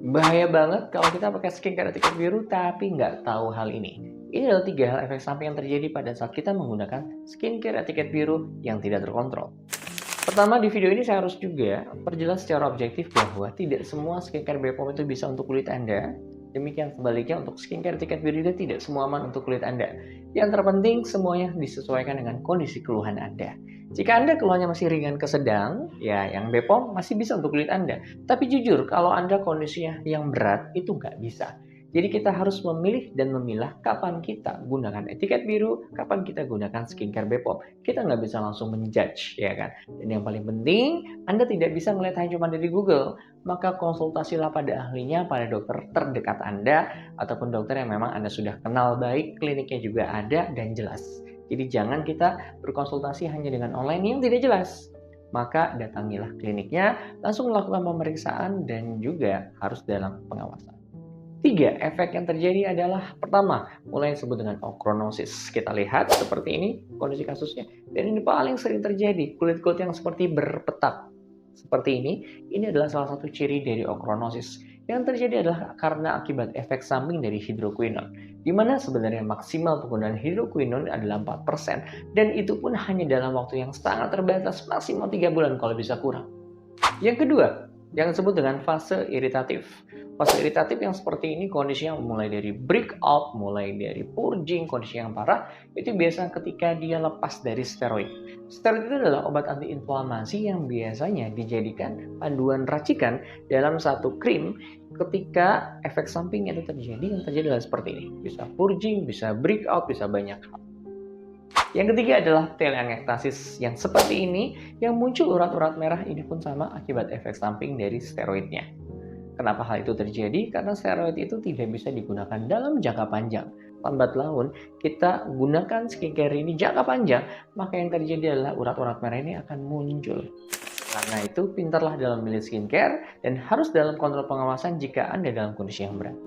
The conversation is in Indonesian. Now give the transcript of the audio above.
Bahaya banget kalau kita pakai skincare etiket biru tapi nggak tahu hal ini. Ini adalah 3 hal efek samping yang terjadi pada saat kita menggunakan skincare etiket biru yang tidak terkontrol. Pertama, di video ini saya harus juga perjelas secara objektif bahwa tidak semua skincare BPOM itu bisa untuk kulit Anda. Demikian sebaliknya untuk skincare etiket biru juga tidak semua aman untuk kulit Anda. Yang terpenting semuanya disesuaikan dengan kondisi keluhan Anda. Jika Anda keluhannya masih ringan ke sedang, ya yang BPOM masih bisa untuk kulit Anda. Tapi jujur, kalau Anda kondisinya yang berat, itu nggak bisa. Jadi kita harus memilih dan memilah kapan kita gunakan etiket biru, kapan kita gunakan skincare BPOM. Kita nggak bisa langsung menjudge, ya kan? Dan yang paling penting, Anda tidak bisa melihat hanya cuma dari Google. Maka konsultasilah pada ahlinya, pada dokter terdekat Anda, ataupun dokter yang memang Anda sudah kenal baik, kliniknya juga ada dan jelas. Jadi jangan kita berkonsultasi hanya dengan online yang tidak jelas. Maka datangilah kliniknya, langsung melakukan pemeriksaan dan juga harus dalam pengawasan. 3 efek yang terjadi adalah pertama, mulai disebut dengan okronosis. Kita lihat seperti ini kondisi kasusnya. Dan ini paling sering terjadi, kulit-kulit yang seperti berpetak. Seperti ini adalah salah satu ciri dari okronosis. Yang terjadi adalah karena akibat efek samping dari hidroquinone. Di mana sebenarnya maksimal penggunaan hidroquinone adalah 4%. Dan itu pun hanya dalam waktu yang sangat terbatas, maksimal 3 bulan kalau bisa kurang. Yang kedua, yang disebut dengan fase iritatif. Fase iritatif yang seperti ini kondisinya mulai dari breakout, mulai dari purging, kondisi yang parah, itu biasa ketika dia lepas dari steroid. Steroid itu adalah obat antiinflamasi yang biasanya dijadikan panduan racikan dalam satu krim ketika efek samping itu terjadi. Yang terjadi adalah seperti ini. Bisa purging, bisa breakout, bisa banyak hal. Yang ketiga adalah telangiectasis yang seperti ini, yang muncul urat-urat merah ini pun sama akibat efek samping dari steroidnya. Kenapa hal itu terjadi? Karena steroid itu tidak bisa digunakan dalam jangka panjang. Lambat laun, kita gunakan skincare ini jangka panjang, maka yang terjadi adalah urat-urat merah ini akan muncul. Karena itu, pintarlah dalam memilih skincare dan harus dalam kontrol pengawasan jika Anda dalam kondisi yang berat.